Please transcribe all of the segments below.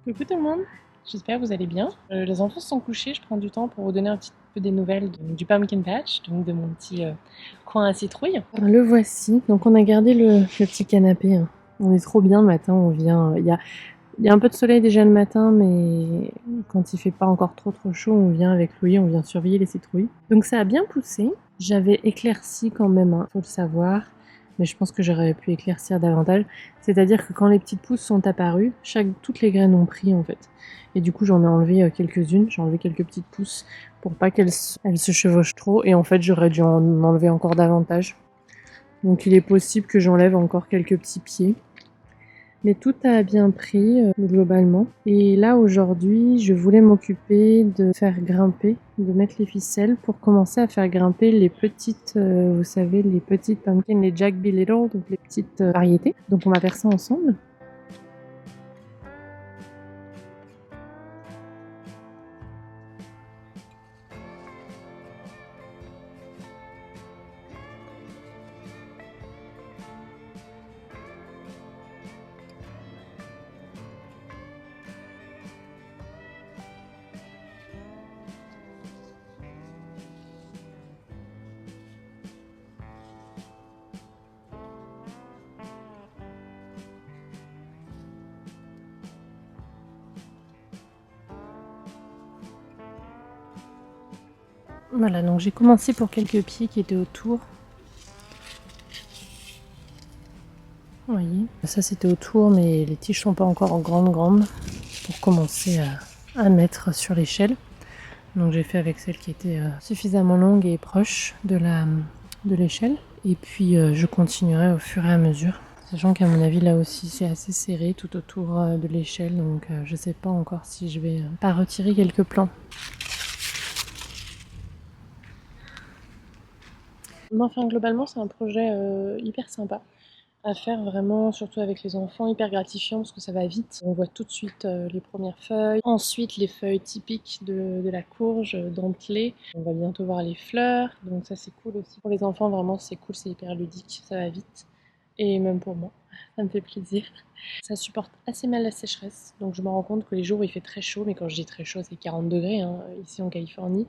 Coucou tout le monde, j'espère que vous allez bien. Les enfants se sont couchés, je prends du temps pour vous donner un petit peu des nouvelles du Pumpkin Patch, donc de mon petit coin à citrouille. Le voici, donc on a gardé le petit canapé, hein. On est trop bien le matin, on vient, il y a un peu de soleil déjà le matin, mais quand il fait pas encore trop chaud, on vient avec Louis, on vient surveiller les citrouilles. Donc ça a bien poussé, j'avais éclairci quand même, hein, faut le savoir. Mais je pense que j'aurais pu éclaircir davantage. C'est-à-dire que quand les petites pousses sont apparues, toutes les graines ont pris en fait. Et du coup, j'en ai enlevé quelques-unes. J'ai enlevé quelques petites pousses pour pas qu'elles se chevauchent trop. Et en fait, j'aurais dû en enlever encore davantage. Donc il est possible que j'enlève encore quelques petits pieds. Mais tout a bien pris globalement. Et là aujourd'hui, je voulais m'occuper de faire grimper, de mettre les ficelles pour commencer à faire grimper les petites, vous savez, les petites pumpkins, les Jack Be Little, donc les petites variétés. Donc on va faire ça ensemble. Voilà, donc j'ai commencé pour quelques pieds qui étaient autour. Vous voyez, ça c'était autour, mais les tiges sont pas encore en grande pour commencer à mettre sur l'échelle. Donc j'ai fait avec celle qui était suffisamment longue et proche de l'échelle. Et puis je continuerai au fur et à mesure. Sachant qu'à mon avis là aussi c'est assez serré tout autour de l'échelle. Donc je sais pas encore si je vais pas retirer quelques plans. Enfin globalement c'est un projet hyper sympa à faire vraiment, surtout avec les enfants, hyper gratifiant parce que ça va vite. On voit tout de suite les premières feuilles, ensuite les feuilles typiques de la courge dentelée. On va bientôt voir les fleurs, donc ça c'est cool aussi. Pour les enfants vraiment c'est cool, c'est hyper ludique, ça va vite. Et même pour moi, ça me fait plaisir. Ça supporte assez mal la sécheresse, donc je me rends compte que les jours où il fait très chaud, mais quand je dis très chaud c'est 40 degrés hein, ici en Californie,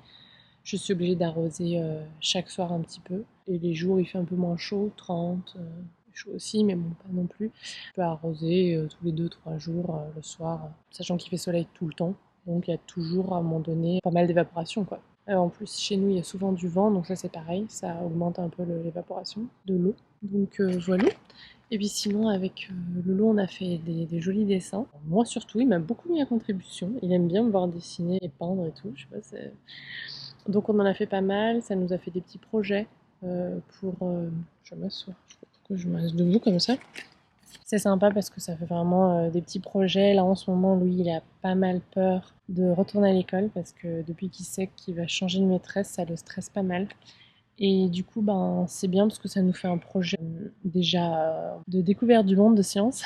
je suis obligée d'arroser chaque soir un petit peu. Et les jours où il fait un peu moins chaud, 30, chaud aussi, mais bon, pas non plus. Je peux arroser tous les 2-3 jours le soir, sachant qu'il fait soleil tout le temps. Donc il y a toujours à un moment donné pas mal d'évaporation quoi. En plus, chez nous, il y a souvent du vent, donc ça c'est pareil, ça augmente un peu l'évaporation de l'eau. Donc voilà. Et puis sinon, avec Lolo, on a fait des jolis dessins. Moi surtout, il m'a beaucoup mis à contribution. Il aime bien me voir dessiner et peindre et tout. Je sais pas, c'est... Donc on en a fait pas mal, ça nous a fait des petits projets pour... je vais m'asseoir, je sais pas pourquoi je me reste debout comme ça. C'est sympa parce que ça fait vraiment des petits projets. Là en ce moment, Louis, il a pas mal peur de retourner à l'école parce que depuis qu'il sait qu'il va changer de maîtresse, ça le stresse pas mal. Et du coup, ben, c'est bien parce que ça nous fait un projet déjà de découverte du monde de sciences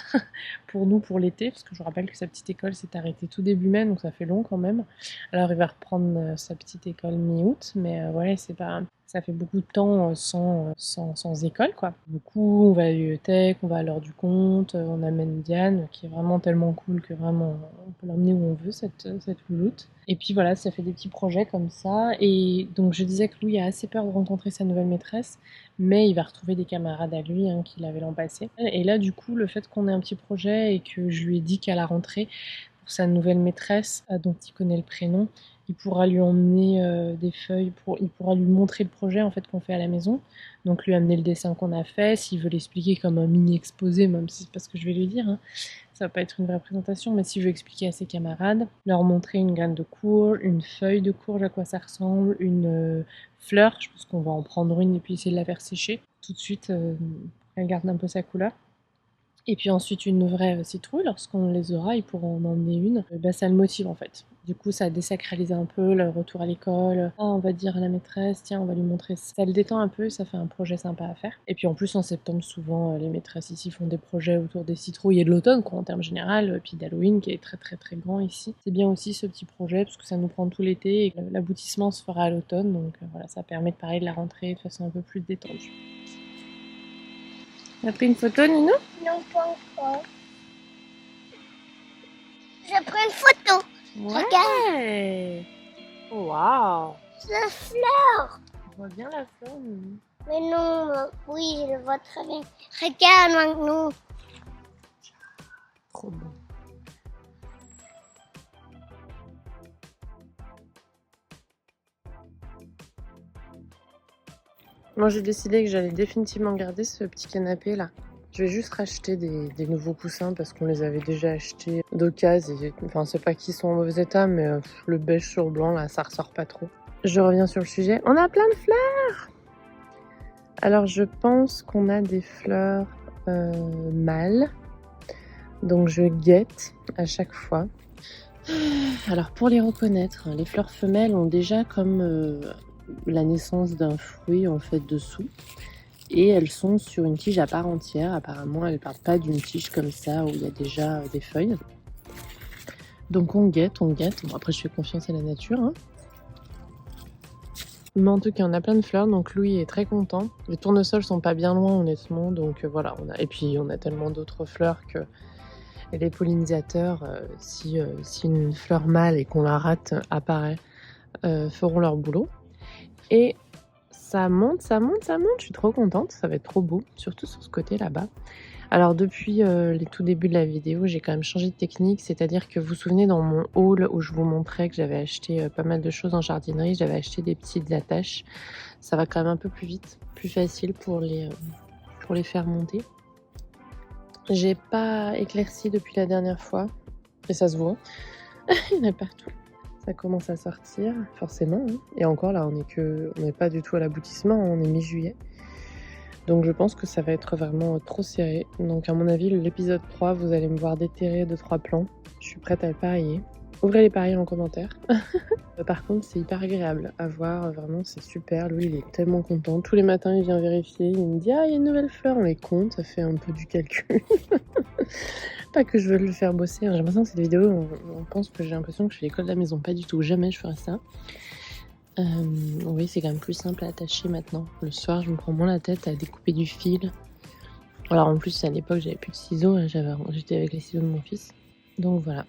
pour nous pour l'été, parce que je vous rappelle que sa petite école s'est arrêtée tout début mai, donc ça fait long quand même. Alors il va reprendre sa petite école mi-août, mais ouais, c'est pas, ça fait beaucoup de temps sans école, quoi. Du coup, on va à la bibliothèque, on va à l'heure du compte, on amène Diane, qui est vraiment tellement cool que vraiment on peut l'emmener où on veut, cette louloute. Et puis voilà, ça fait des petits projets comme ça. Et donc je disais que Louis a assez peur de rencontrer sa nouvelle maîtresse, mais il va retrouver des camarades à lui hein, qu'il avait l'an passé. Et là, du coup, le fait qu'on ait un petit projet et que je lui ai dit qu'à la rentrée, pour sa nouvelle maîtresse, dont il connaît le prénom, il pourra lui emmener des feuilles, il pourra lui montrer le projet en fait qu'on fait à la maison. Donc lui amener le dessin qu'on a fait, s'il veut l'expliquer comme un mini exposé, même si c'est pas ce que je vais lui dire. Hein. Ça va pas être une vraie présentation, mais si je veux expliquer à ses camarades, leur montrer une graine de courge, une feuille de courge, à quoi ça ressemble, une fleur, je pense qu'on va en prendre une et puis essayer de la faire sécher tout de suite, elle garde un peu sa couleur. Et puis ensuite une vraie citrouille, lorsqu'on les aura, ils pourront en emmener une. Bah, ça le motive en fait. Du coup, ça désacralise un peu le retour à l'école. Ah, on va dire à la maîtresse, tiens, on va lui montrer. Ça le détend un peu, ça fait un projet sympa à faire. Et puis en plus, en septembre, souvent, les maîtresses ici font des projets autour des citrouilles et de l'automne, quoi, en termes général, puis d'Halloween, qui est très grand ici. C'est bien aussi ce petit projet, parce que ça nous prend tout l'été, et l'aboutissement se fera à l'automne, donc voilà, ça permet de parler de la rentrée de façon un peu plus détendue. T'as pris une photo, Nino? Non, pas encore. Je prends une photo. Regarde. Ouais. Waouh. La fleur. On voit bien la fleur. Mais non, oui, je le vois très bien. Regarde maintenant. Trop beau. Moi, j'ai décidé que j'allais définitivement garder ce petit canapé là. Je vais juste racheter des nouveaux coussins parce qu'on les avait déjà achetés d'occasion. Enfin, c'est pas qu'ils sont en mauvais état, mais le beige sur blanc là, ça ressort pas trop. Je reviens sur le sujet. On a plein de fleurs. Alors, je pense qu'on a des fleurs mâles. Donc, je guette à chaque fois. Alors, pour les reconnaître, les fleurs femelles ont déjà comme la naissance d'un fruit en fait dessous. Et elles sont sur une tige à part entière. Apparemment, elles ne partent pas d'une tige comme ça où il y a déjà des feuilles. Donc on guette. Bon, après, je fais confiance à la nature. Hein. Mais en tout cas, on a plein de fleurs. Donc Louis est très content. Les tournesols sont pas bien loin, honnêtement. Donc voilà. Et puis, on a tellement d'autres fleurs que les pollinisateurs, si une fleur mâle et qu'on la rate apparaît, feront leur boulot. Et ça monte, je suis trop contente, ça va être trop beau, surtout sur ce côté là-bas. Alors depuis les tout débuts de la vidéo, j'ai quand même changé de technique, c'est-à-dire que vous vous souvenez dans mon haul où je vous montrais que j'avais acheté pas mal de choses en jardinerie, j'avais acheté des petites attaches, ça va quand même un peu plus vite, plus facile pour les faire monter. J'ai pas éclairci depuis la dernière fois, et ça se voit, il y en a partout. Ça commence à sortir, forcément. Hein. Et encore là, on n'est pas du tout à l'aboutissement, on est mi-juillet. Donc je pense que ça va être vraiment trop serré. Donc à mon avis, l'épisode 3, vous allez me voir déterrer 2-3 plans. Je suis prête à le parier. Ouvrez les paris en commentaire. Par contre, c'est hyper agréable à voir, vraiment, c'est super. Lui, il est tellement content. Tous les matins, il vient vérifier. Il me dit « Ah, il y a une nouvelle fleur !» On les compte, ça fait un peu du calcul. Pas que je veux le faire bosser. Hein. J'ai l'impression que cette vidéo, on pense que j'ai l'impression que je fais l'école de la maison. Pas du tout, jamais je ferai ça. Oui, c'est quand même plus simple à attacher maintenant. Le soir, je me prends moins la tête à découper du fil. Alors en plus, à l'époque, j'avais plus de ciseaux. Hein, j'étais avec les ciseaux de mon fils. Donc voilà.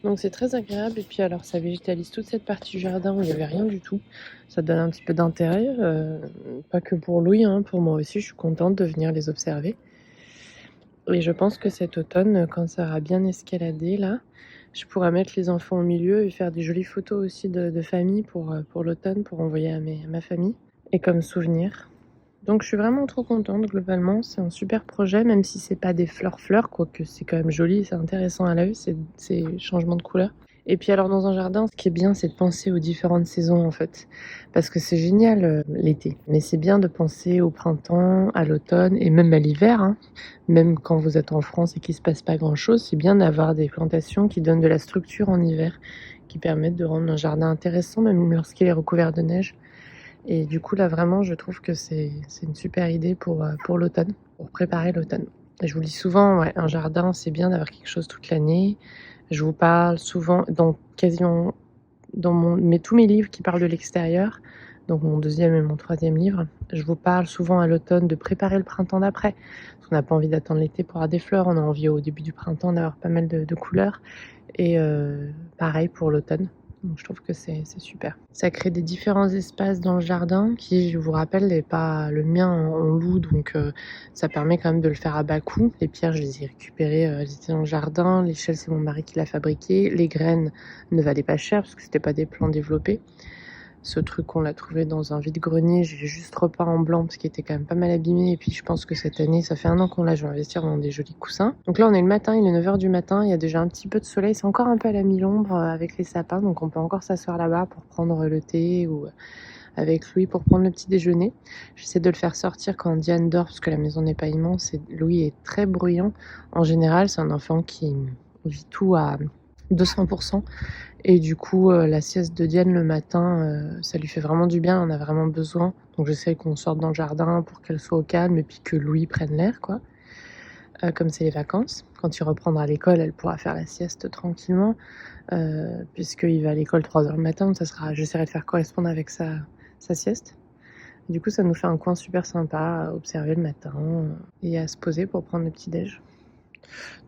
Donc c'est très agréable. Et puis alors, ça végétalise toute cette partie du jardin où il n'y avait rien du tout. Ça donne un petit peu d'intérêt. Pas que pour Louis, hein, pour moi aussi. Je suis contente de venir les observer. Et je pense que cet automne, quand ça aura bien escaladé, là, je pourrai mettre les enfants au milieu et faire des jolies photos aussi de famille pour l'automne, pour envoyer à ma famille, et comme souvenir. Donc je suis vraiment trop contente, globalement. C'est un super projet, même si c'est pas des fleurs, quoique c'est quand même joli, c'est intéressant à l'œil, ces changements de couleurs. Et puis alors dans un jardin, ce qui est bien, c'est de penser aux différentes saisons en fait. Parce que c'est génial l'été. Mais c'est bien de penser au printemps, à l'automne et même à l'hiver. Hein. Même quand vous êtes en France et qu'il se passe pas grand chose, c'est bien d'avoir des plantations qui donnent de la structure en hiver, qui permettent de rendre un jardin intéressant même lorsqu'il est recouvert de neige. Et du coup là vraiment je trouve que c'est une super idée pour l'automne, pour préparer l'automne. Et je vous le dis souvent, ouais, un jardin c'est bien d'avoir quelque chose toute l'année. Je vous parle souvent, quasiment dans tous mes livres qui parlent de l'extérieur, donc mon 2e et mon 3e livre, je vous parle souvent à l'automne de préparer le printemps d'après. Parce qu'on n'a pas envie d'attendre l'été pour avoir des fleurs, on a envie au début du printemps d'avoir pas mal de couleurs. Et pareil pour l'automne. Donc je trouve que c'est super. Ça crée des différents espaces dans le jardin qui, je vous rappelle, n'est pas le mien, on loue, donc ça permet quand même de le faire à bas coût. Les pierres, je les ai récupérées, elles étaient dans le jardin. L'échelle, c'est mon mari qui l'a fabriquée. Les graines ne valaient pas cher parce que c'était pas des plants développés. Ce truc, on l'a trouvé dans un vide-grenier. J'ai juste repeint en blanc parce qu'il était quand même pas mal abîmé. Et puis je pense que cette année, ça fait 1 an qu'on l'a, je vais investir dans des jolis coussins. Donc là, on est le matin, il est 9h du matin. Il y a déjà un petit peu de soleil. C'est encore un peu à la mi-ombre avec les sapins. Donc on peut encore s'asseoir là-bas pour prendre le thé ou avec Louis pour prendre le petit déjeuner. J'essaie de le faire sortir quand Diane dort parce que la maison n'est pas immense. Et Louis est très bruyant. En général, c'est un enfant qui vit tout à 200%. Et du coup, la sieste de Diane le matin, ça lui fait vraiment du bien, on a vraiment besoin. Donc j'essaie qu'on sorte dans le jardin pour qu'elle soit au calme et puis que Louis prenne l'air, quoi. Comme c'est les vacances. Quand il reprendra l'école, elle pourra faire la sieste tranquillement. Puisqu'il va à l'école 3h le matin, j'essaierai de faire correspondre avec sa sieste. Du coup, ça nous fait un coin super sympa à observer le matin et à se poser pour prendre le petit-déj.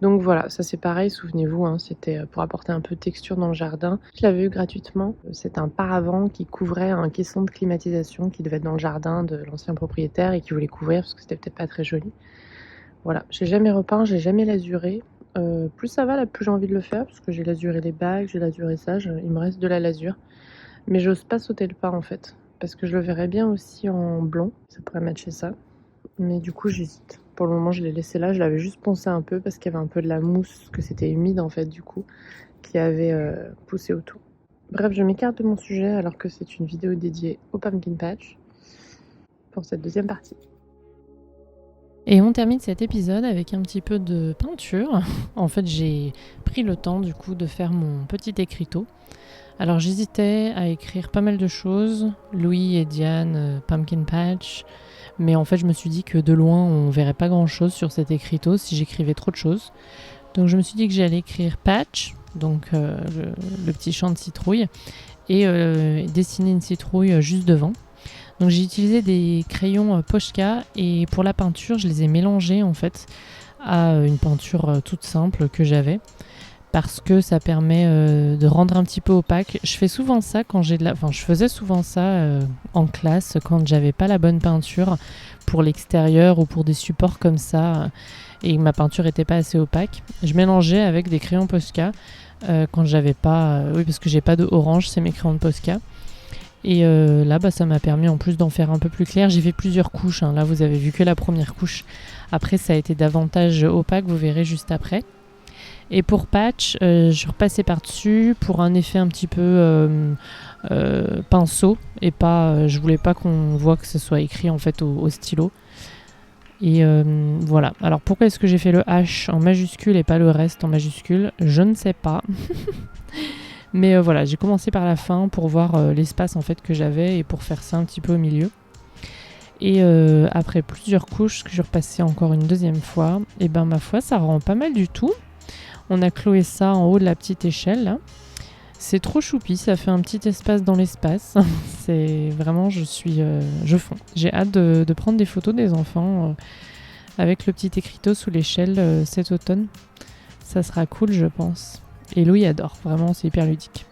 Donc voilà, ça c'est pareil, souvenez-vous, hein, c'était pour apporter un peu de texture dans le jardin. Je l'avais eu gratuitement. C'est un paravent qui couvrait un caisson de climatisation qui devait être dans le jardin de l'ancien propriétaire et qui voulait couvrir parce que c'était peut-être pas très joli. Voilà, j'ai jamais repeint, j'ai jamais lasuré. Plus ça va, là, plus j'ai envie de le faire parce que j'ai lasuré les bagues, j'ai lasuré ça, il me reste de la lasure. Mais j'ose pas sauter le pas en fait, parce que je le verrais bien aussi en blond, ça pourrait matcher ça. Mais du coup j'hésite. Pour le moment je l'ai laissé là, je l'avais juste poncé un peu parce qu'il y avait un peu de la mousse, que c'était humide en fait du coup, qui avait poussé autour. Bref, je m'écarte de mon sujet alors que c'est une vidéo dédiée au pumpkin patch pour cette deuxième partie. Et on termine cet épisode avec un petit peu de peinture. En fait j'ai pris le temps du coup de faire mon petit écriteau. Alors j'hésitais à écrire pas mal de choses, Louis et Diane, Pumpkin Patch, mais en fait je me suis dit que de loin on verrait pas grand chose sur cet écriteau si j'écrivais trop de choses. Donc je me suis dit que j'allais écrire Patch, donc le petit champ de citrouille, et dessiner une citrouille juste devant. Donc j'ai utilisé des crayons Posca et pour la peinture je les ai mélangés en fait à une peinture toute simple que j'avais. Parce que ça permet de rendre un petit peu opaque. Je fais souvent ça quand j'ai je faisais souvent ça en classe quand j'avais pas la bonne peinture pour l'extérieur ou pour des supports comme ça et ma peinture était pas assez opaque. Je mélangeais avec des crayons Posca quand j'avais pas... oui, parce que j'ai pas de orange, c'est mes crayons de Posca. Et là, ça m'a permis en plus d'en faire un peu plus clair. J'ai fait plusieurs couches. Là, vous avez vu que la première couche. Après, ça a été davantage opaque, vous verrez juste après. Et pour Patch, je repassais par-dessus pour un effet un petit peu pinceau et pas, je voulais pas qu'on voit que ce soit écrit en fait au stylo. Et voilà. Alors pourquoi est-ce que j'ai fait le H en majuscule et pas le reste en majuscule ? Je ne sais pas. Mais voilà, j'ai commencé par la fin pour voir l'espace en fait que j'avais et pour faire ça un petit peu au milieu. Et après plusieurs couches que je repassais encore une deuxième fois, et ma foi, ça rend pas mal du tout. On a cloué ça en haut de la petite échelle là. C'est trop choupi, ça fait un petit espace dans l'espace. C'est vraiment, je fonds. J'ai hâte de prendre des photos des enfants avec le petit écriteau sous l'échelle cet automne. Ça sera cool, je pense. Et Louis adore, vraiment, c'est hyper ludique.